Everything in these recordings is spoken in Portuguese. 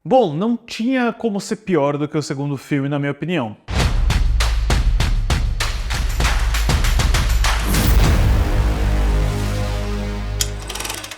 Bom, não tinha como ser pior do que o segundo filme, na minha opinião.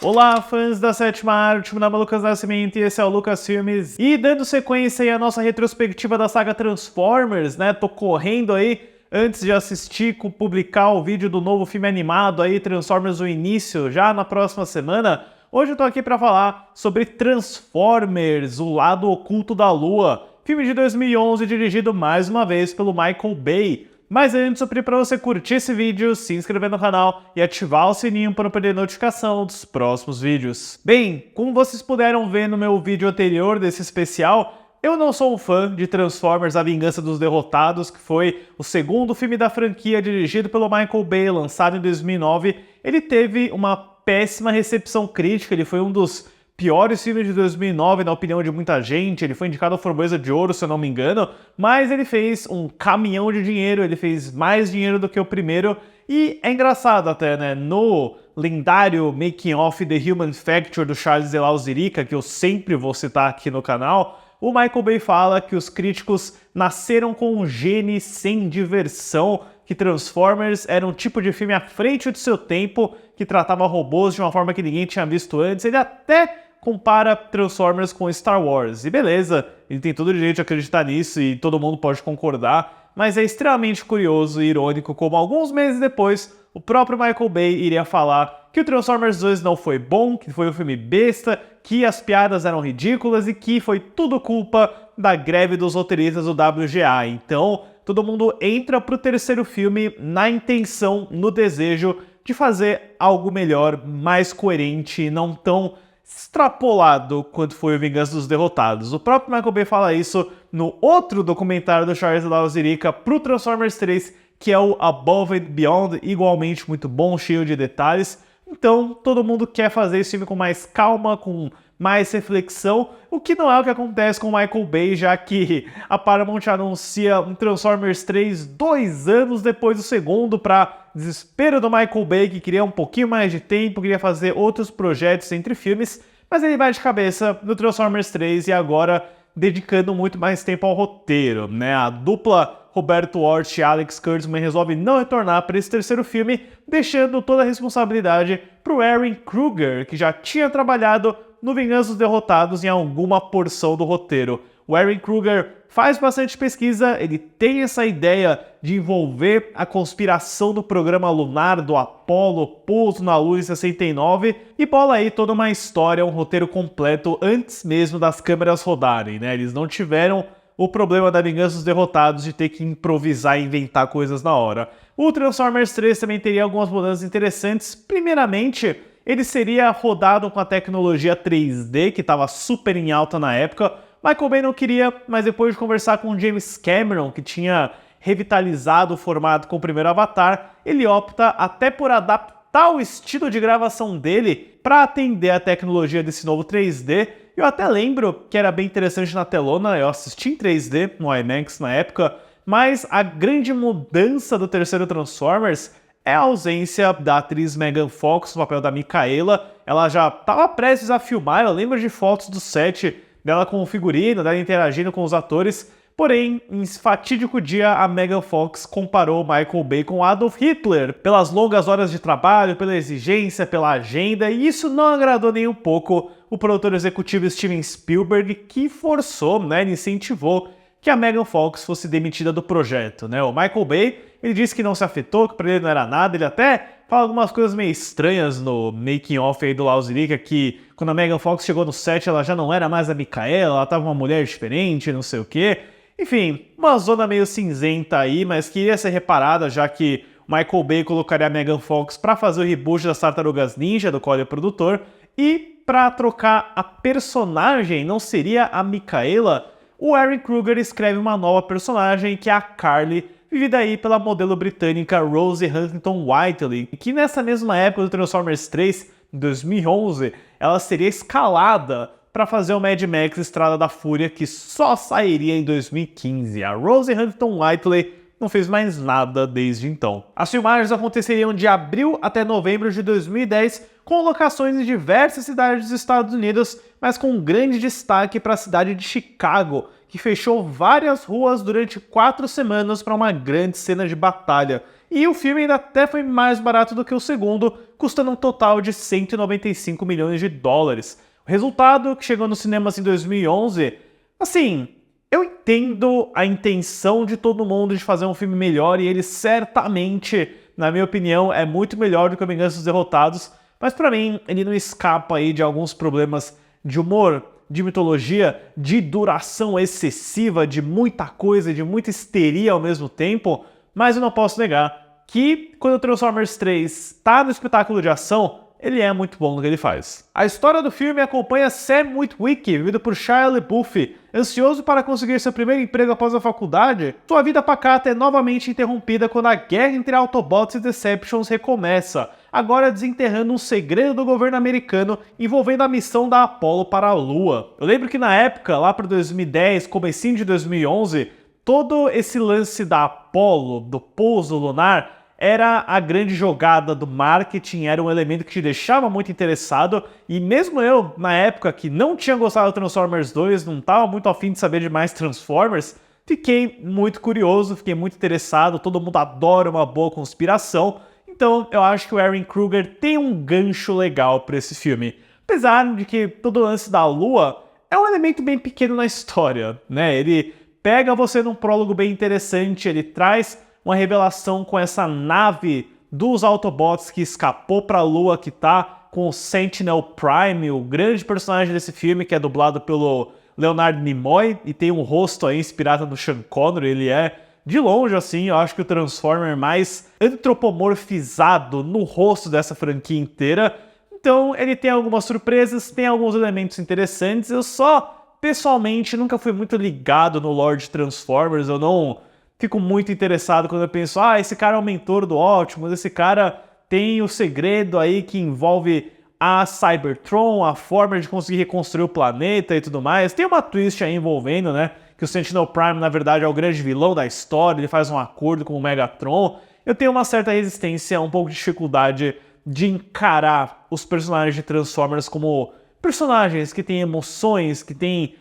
Olá, fãs da Sétima Arte, meu nome é Lucas Nascimento e esse é o Lucas Filmes. E dando sequência aí à nossa retrospectiva da saga Transformers, né? Tô correndo aí antes de assistir, publicar o vídeo do novo filme animado aí, Transformers o Início, já na próxima semana. Hoje eu tô aqui pra falar sobre Transformers, o lado oculto da lua, filme de 2011 dirigido mais uma vez pelo Michael Bay. Mas antes eu pedi para você curtir esse vídeo, se inscrever no canal e ativar o sininho para não perder notificação dos próximos vídeos. Bem, como vocês puderam ver no meu vídeo anterior desse especial, eu não sou um fã de Transformers A Vingança dos Derrotados, que foi o segundo filme da franquia dirigido pelo Michael Bay, lançado em 2009. Ele teve uma péssima recepção crítica, ele foi um dos piores filmes de 2009, na opinião de muita gente. Ele foi indicado ao Framboesa de Ouro, se eu não me engano, mas ele fez um caminhão de dinheiro, ele fez mais dinheiro do que o primeiro, e é engraçado até, né? No lendário Making of The Human Factor do Charles de Lauzirica, que eu sempre vou citar aqui no canal, o Michael Bay fala que os críticos nasceram com um gene sem diversão, que Transformers era um tipo de filme à frente do seu tempo, que tratava robôs de uma forma que ninguém tinha visto antes. Ele até compara Transformers com Star Wars. E beleza, ele tem todo o direito de acreditar nisso e todo mundo pode concordar, mas é extremamente curioso e irônico como alguns meses depois o próprio Michael Bay iria falar que o Transformers 2 não foi bom, que foi um filme besta, que as piadas eram ridículas e que foi tudo culpa da greve dos roteiristas do WGA. Então, todo mundo entra pro terceiro filme na intenção, no desejo de fazer algo melhor, mais coerente e não tão extrapolado quanto foi o Vingança dos Derrotados. O próprio Michael Bay fala isso no outro documentário do Charles Lauzirica pro Transformers 3, que é o Above and Beyond, igualmente muito bom, cheio de detalhes. Então, todo mundo quer fazer esse filme com mais calma, com mais reflexão, o que não é o que acontece com o Michael Bay, já que a Paramount anuncia um Transformers 3 2 anos depois do segundo, para desespero do Michael Bay, que queria um pouquinho mais de tempo, queria fazer outros projetos entre filmes, mas ele vai de cabeça no Transformers 3 e agora dedicando muito mais tempo ao roteiro, né? A dupla Roberto Hort e Alex Kurtzman resolve não retornar para esse terceiro filme, deixando toda a responsabilidade para o Erin Kruger, que já tinha trabalhado no Vingança dos Derrotados em alguma porção do roteiro. O Erin Kruger faz bastante pesquisa, ele tem essa ideia de envolver a conspiração do programa lunar do Apollo, pouso na Lua em 69, e bola aí toda uma história, um roteiro completo antes mesmo das câmeras rodarem, né? Eles não tiveram o problema da Vingança dos Derrotados de ter que improvisar e inventar coisas na hora. O Transformers 3 também teria algumas mudanças interessantes. Primeiramente, ele seria rodado com a tecnologia 3D, que estava super em alta na época. Michael Bay não queria, mas depois de conversar com o James Cameron, que tinha revitalizado o formato com o primeiro Avatar, ele opta até por adaptar o estilo de gravação dele para atender a tecnologia desse novo 3D. Eu até lembro que era bem interessante na telona, eu assisti em 3D no IMAX na época, mas a grande mudança do terceiro Transformers é a ausência da atriz Megan Fox no papel da Mikaela. Ela já estava prestes a filmar, eu lembro de fotos do set dela com o figurino, dela interagindo com os atores, porém, em fatídico dia, a Megan Fox comparou Michael Bay com Adolf Hitler, pelas longas horas de trabalho, pela exigência, pela agenda, e isso não agradou nem um pouco o produtor executivo Steven Spielberg, que forçou, né, ele incentivou que a Megan Fox fosse demitida do projeto, né? O Michael Bay, ele disse que não se afetou, que pra ele não era nada, ele até fala algumas coisas meio estranhas no making of aí do Lauzirica, que quando a Megan Fox chegou no set, ela já não era mais a Mikaela, ela tava uma mulher diferente, não sei o quê. Enfim, uma zona meio cinzenta aí, mas que iria ser reparada, já que o Michael Bay colocaria a Megan Fox para fazer o reboot das Tartarugas Ninja, do qual ele é produtor, e para trocar a personagem, não seria a Mikaela, o Erin Kruger escreve uma nova personagem, que é a Carly, vivida aí pela modelo britânica Rosie Huntington-Whiteley, que nessa mesma época do Transformers 3, em 2011, ela seria escalada para fazer o Mad Max Estrada da Fúria, que só sairia em 2015. A Rosie Huntington-Whiteley não fez mais nada desde então. As filmagens aconteceriam de abril até novembro de 2010, com locações em diversas cidades dos Estados Unidos, mas com um grande destaque para a cidade de Chicago, que fechou várias ruas durante 4 semanas para uma grande cena de batalha. E o filme ainda até foi mais barato do que o segundo, custando um total de 195 milhões de dólares. O resultado, que chegou nos cinemas em 2011, assim, eu entendo a intenção de todo mundo de fazer um filme melhor, e ele certamente, na minha opinião, é muito melhor do que o Vingança dos Derrotados, mas pra mim ele não escapa aí de alguns problemas de humor, de mitologia, de duração excessiva, de muita coisa, de muita histeria ao mesmo tempo, mas eu não posso negar que quando o Transformers 3 tá no espetáculo de ação, ele é muito bom no que ele faz. A história do filme acompanha Sam Witwicky, vivido por Shia LaBeouf. Ansioso para conseguir seu primeiro emprego após a faculdade, sua vida pacata é novamente interrompida quando a guerra entre Autobots e Decepticons recomeça, agora desenterrando um segredo do governo americano envolvendo a missão da Apollo para a Lua. Eu lembro que na época, lá para 2010, comecinho de 2011, todo esse lance da Apollo, do pouso lunar, era a grande jogada do marketing, era um elemento que te deixava muito interessado, e mesmo eu, na época que não tinha gostado do Transformers 2, não estava muito afim de saber de mais Transformers, fiquei muito curioso, fiquei muito interessado, todo mundo adora uma boa conspiração, então eu acho que o Ehren Kruger tem um gancho legal para esse filme. Apesar de que todo o lance da Lua é um elemento bem pequeno na história, né? Ele pega você num prólogo bem interessante, ele traz uma revelação com essa nave dos Autobots que escapou para a Lua, que tá com o Sentinel Prime, o grande personagem desse filme, que é dublado pelo Leonard Nimoy, e tem um rosto aí inspirado no Sean Connery. Ele é, de longe assim, eu acho que o Transformer mais antropomorfizado no rosto dessa franquia inteira. Então ele tem algumas surpresas, tem alguns elementos interessantes. Eu só, pessoalmente, nunca fui muito ligado no lore de Transformers, eu não fico muito interessado quando eu penso, esse cara é o mentor do Optimus, esse cara tem o segredo aí que envolve a Cybertron, a forma de conseguir reconstruir o planeta e tudo mais. Tem uma twist aí envolvendo, né, que o Sentinel Prime, na verdade, é o grande vilão da história, ele faz um acordo com o Megatron. Eu tenho uma certa resistência, um pouco de dificuldade de encarar os personagens de Transformers como personagens que têm emoções, que têm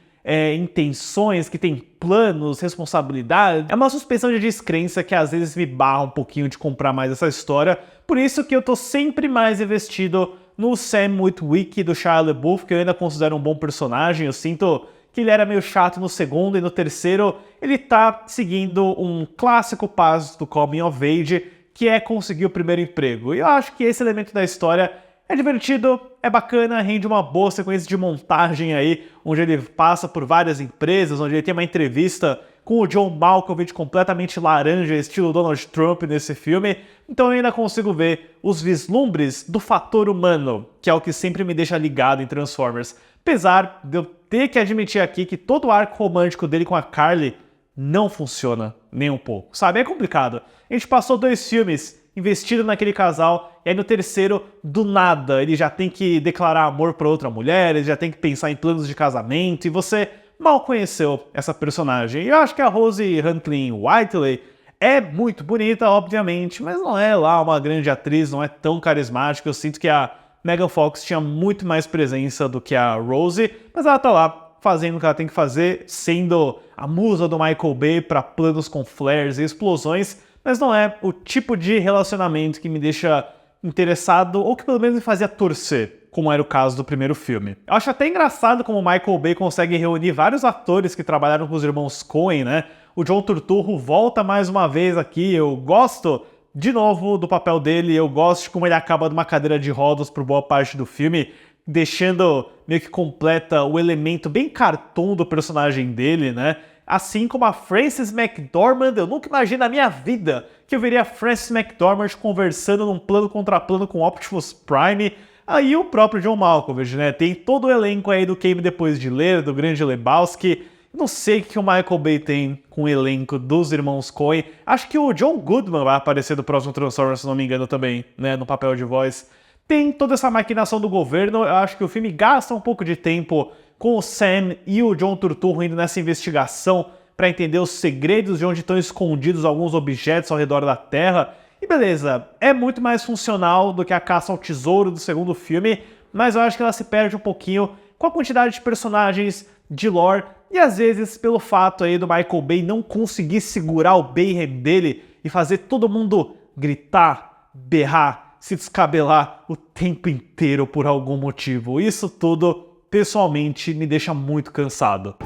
intenções, que tem planos, responsabilidade. É uma suspensão de descrença que às vezes me barra um pouquinho de comprar mais essa história. Por isso que eu tô sempre mais investido no Sam Witwicky do Shia LaBeouf, que eu ainda considero um bom personagem. Eu sinto que ele era meio chato no segundo, e no terceiro ele tá seguindo um clássico passo do Coming of Age, que é conseguir o primeiro emprego. E eu acho que esse elemento da história é divertido, é bacana, rende uma boa sequência de montagem aí, onde ele passa por várias empresas, onde ele tem uma entrevista com o John Malkovich completamente laranja, estilo Donald Trump nesse filme. Então eu ainda consigo ver os vislumbres do fator humano, que é o que sempre me deixa ligado em Transformers. Apesar de eu ter que admitir aqui que todo o arco romântico dele com a Carly não funciona nem um pouco, sabe? É complicado. A gente passou 2 filmes investido naquele casal, e aí no terceiro, do nada, ele já tem que declarar amor para outra mulher, ele já tem que pensar em planos de casamento, e você mal conheceu essa personagem. E eu acho que a Rosie Huntley-Whiteley é muito bonita, obviamente, mas não é lá uma grande atriz, não é tão carismática. Eu sinto que a Megan Fox tinha muito mais presença do que a Rosie, mas ela tá lá fazendo o que ela tem que fazer, sendo a musa do Michael Bay para planos com flares e explosões, mas não é o tipo de relacionamento que me deixa interessado, ou que pelo menos me fazia torcer, como era o caso do primeiro filme. Eu acho até engraçado como o Michael Bay consegue reunir vários atores que trabalharam com os irmãos Coen, né? O John Turturro volta mais uma vez aqui, eu gosto, de novo, do papel dele, eu gosto de como ele acaba numa cadeira de rodas por boa parte do filme, deixando meio que completa o elemento bem cartoon do personagem dele, né? Assim como a Frances McDormand, eu nunca imaginei na minha vida que eu veria a Frances McDormand conversando num plano contra plano com Optimus Prime. Aí o próprio John Malkovich, né? Tem todo o elenco aí do Quem Depois de Ler, do Grande Lebowski. Não sei o que o Michael Bay tem com o elenco dos irmãos Coen. Acho que o John Goodman vai aparecer do próximo Transformers, se não me engano, também, né? No papel de voz. Tem toda essa maquinação do governo. Eu acho que o filme gasta um pouco de tempo com o Sam e o John Turturro indo nessa investigação para entender os segredos de onde estão escondidos alguns objetos ao redor da Terra. E beleza, é muito mais funcional do que a caça ao tesouro do segundo filme, mas eu acho que ela se perde um pouquinho com a quantidade de personagens, de lore, e às vezes pelo fato aí do Michael Bay não conseguir segurar o Bayhem dele e fazer todo mundo gritar, berrar, se descabelar o tempo inteiro por algum motivo. Isso tudo, pessoalmente, me deixa muito cansado.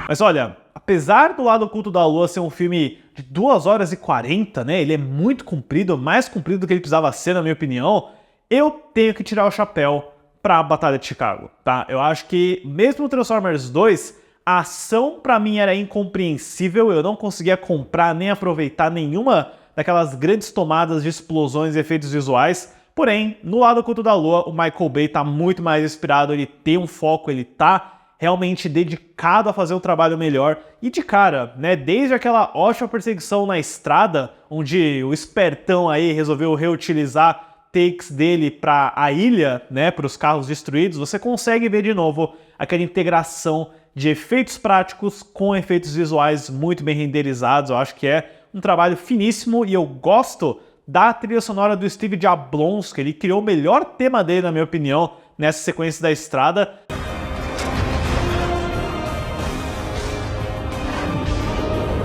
Mas olha, apesar do Lado Oculto da Lua ser um filme de 2 horas e 40, né? Ele é muito comprido, mais comprido do que ele precisava ser, na minha opinião. Eu tenho que tirar o chapéu pra Batalha de Chicago, tá? Eu acho que, mesmo no Transformers 2, a ação pra mim era incompreensível, eu não conseguia comprar nem aproveitar nenhuma daquelas grandes tomadas de explosões e efeitos visuais. Porém, no Lado Oculto da Lua, o Michael Bay tá muito mais inspirado, ele tem um foco, ele tá realmente dedicado a fazer um trabalho melhor. E de cara, né, desde aquela ótima perseguição na estrada, onde o espertão aí resolveu reutilizar takes dele para a ilha, né, para os carros destruídos, você consegue ver de novo aquela integração de efeitos práticos com efeitos visuais muito bem renderizados. Eu acho que é um trabalho finíssimo e eu gosto da trilha sonora do Steve Jablonsky. Ele criou o melhor tema dele, na minha opinião, nessa sequência da estrada.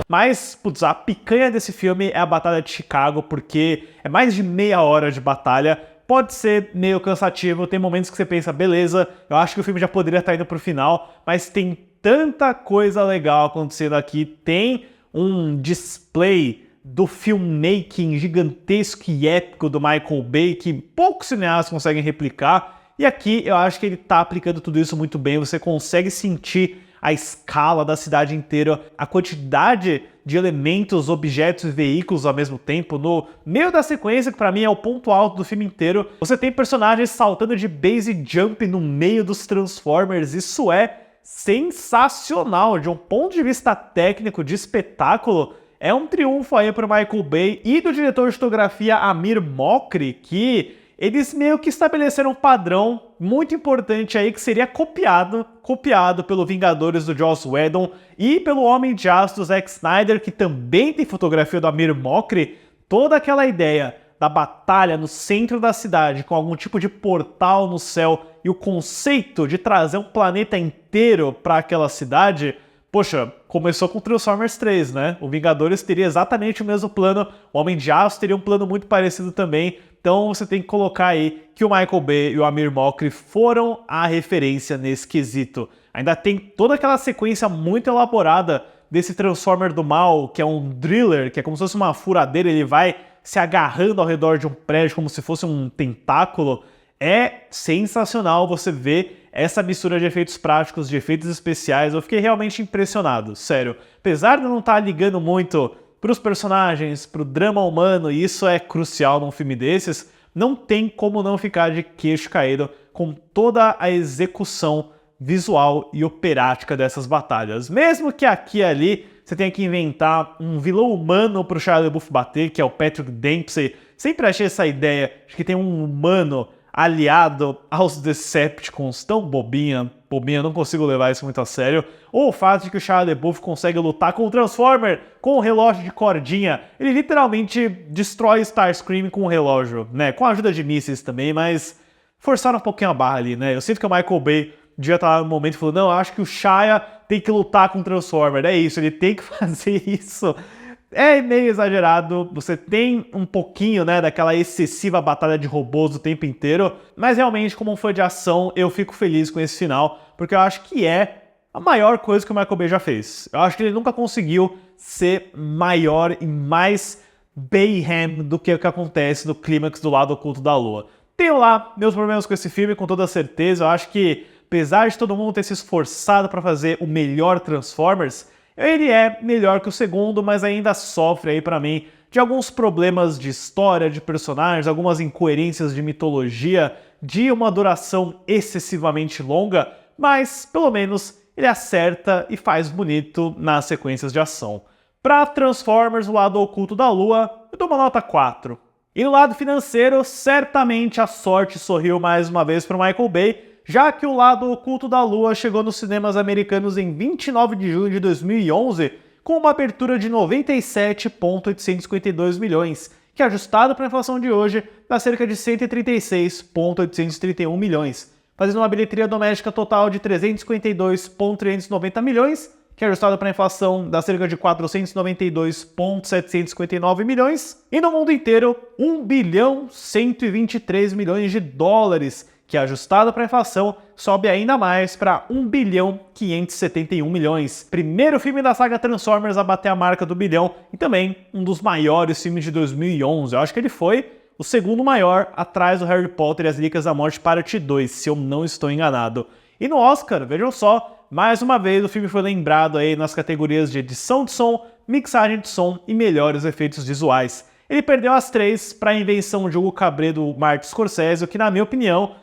Mas, putz, a picanha desse filme é a Batalha de Chicago, porque é mais de meia hora de batalha. Pode ser meio cansativo, tem momentos que você pensa, beleza, eu acho que o filme já poderia estar indo pro final, mas tem tanta coisa legal acontecendo aqui, tem um display do filmmaking gigantesco e épico do Michael Bay que poucos cineastas conseguem replicar, e aqui eu acho que ele tá aplicando tudo isso muito bem, você consegue sentir a escala da cidade inteira, a quantidade de elementos, objetos e veículos ao mesmo tempo. No meio da sequência, que pra mim é o ponto alto do filme inteiro, você tem personagens saltando de base jump no meio dos Transformers. Isso é sensacional, de um ponto de vista técnico, de espetáculo. É um triunfo aí pro Michael Bay e do diretor de fotografia Amir Mokri, que eles meio que estabeleceram um padrão muito importante aí que seria copiado pelo Vingadores do Joss Whedon e pelo Homem de Aço do Zack Snyder, que também tem fotografia do Amir Mokri. Toda aquela ideia da batalha no centro da cidade com algum tipo de portal no céu e o conceito de trazer um planeta inteiro para aquela cidade, poxa, começou com Transformers 3, né? O Vingadores teria exatamente o mesmo plano, o Homem de Aço teria um plano muito parecido também. Então você tem que colocar aí que o Michael Bay e o Amir Mokri foram a referência nesse quesito. Ainda tem toda aquela sequência muito elaborada desse Transformer do mal, que é um driller, que é como se fosse uma furadeira, ele vai se agarrando ao redor de um prédio como se fosse um tentáculo. É sensacional você ver essa mistura de efeitos práticos, de efeitos especiais. Eu fiquei realmente impressionado, sério. Apesar de eu não estar ligando muito para os personagens, para o drama humano, e isso é crucial num filme desses, não tem como não ficar de queixo caído com toda a execução visual e operática dessas batalhas. Mesmo que aqui e ali você tenha que inventar um vilão humano para o Shia LaBeouf bater, que é o Patrick Dempsey. Sempre achei essa ideia de que tem um humano aliado aos Decepticons, tão bobinha, não consigo levar isso muito a sério. Ou o fato de que o Shia LaBeouf consegue lutar com o Transformer com o relógio de cordinha. Ele literalmente destrói Starscream com o relógio, né? Com a ajuda de mísseis também, mas forçaram um pouquinho a barra ali, né? Eu sinto que o Michael Bay devia estar no momento falando, não, eu acho que o Shia tem que lutar com o Transformer. É isso, ele tem que fazer isso. É meio exagerado, você tem um pouquinho, né, daquela excessiva batalha de robôs o tempo inteiro, mas realmente, como um fã de ação, eu fico feliz com esse final, porque eu acho que é a maior coisa que o Michael Bay já fez. Eu acho que ele nunca conseguiu ser maior e mais Bayhem do que o que acontece no clímax do Lado Oculto da Lua. Tenho lá meus problemas com esse filme, com toda certeza. Eu acho que, apesar de todo mundo ter se esforçado para fazer o melhor Transformers, ele é melhor que o segundo, mas ainda sofre aí pra mim de alguns problemas de história, de personagens, algumas incoerências de mitologia, de uma duração excessivamente longa, mas pelo menos ele acerta e faz bonito nas sequências de ação. Pra Transformers, o Lado Oculto da Lua, eu dou uma nota 4. E no lado financeiro, certamente a sorte sorriu mais uma vez para Michael Bay, já que o Lado Oculto da Lua chegou nos cinemas americanos em 29 de junho de 2011, com uma abertura de 97,852 milhões, que ajustado para a inflação de hoje dá cerca de 136,831 milhões, fazendo uma bilheteria doméstica total de 352,390 milhões, que ajustado para a inflação dá cerca de 492,759 milhões, e no mundo inteiro 1 bilhão 123 milhões de dólares, que ajustado para a inflação sobe ainda mais para 1 bilhão 571 milhões. Primeiro filme da saga Transformers a bater a marca do bilhão e também um dos maiores filmes de 2011. Eu acho que ele foi o segundo maior, atrás do Harry Potter e as Relíquias da Morte Parte 2, se eu não estou enganado. E no Oscar, vejam só, mais uma vez o filme foi lembrado aí nas categorias de edição de som, mixagem de som e melhores efeitos visuais. Ele perdeu as três para a invenção de Hugo Cabret do Martin Scorsese, o que na minha opinião,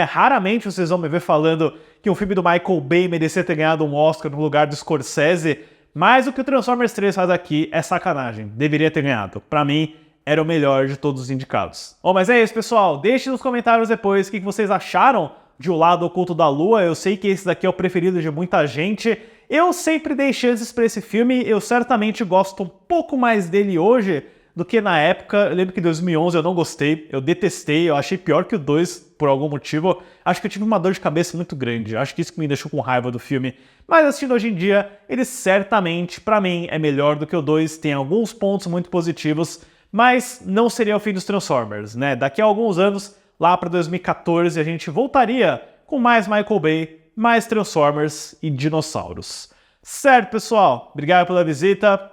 raramente vocês vão me ver falando que um filme do Michael Bay merecia ter ganhado um Oscar no lugar do Scorsese, mas o que o Transformers 3 faz aqui é sacanagem, deveria ter ganhado. Pra mim, era o melhor de todos os indicados. Bom, mas é isso, pessoal. Deixe nos comentários depois o que vocês acharam de O Lado Oculto da Lua. Eu sei que esse daqui é o preferido de muita gente. Eu sempre dei chances pra esse filme, eu certamente gosto um pouco mais dele hoje do que na época. Eu lembro que em 2011 eu não gostei, eu detestei, eu achei pior que o 2 por algum motivo. Acho que eu tive uma dor de cabeça muito grande, acho que isso que me deixou com raiva do filme. Mas assistindo hoje em dia, ele certamente, pra mim, é melhor do que o 2, tem alguns pontos muito positivos, mas não seria o fim dos Transformers, Daqui a alguns anos, lá pra 2014, a gente voltaria com mais Michael Bay, mais Transformers e dinossauros. Certo, pessoal? Obrigado pela visita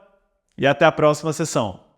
e até a próxima sessão.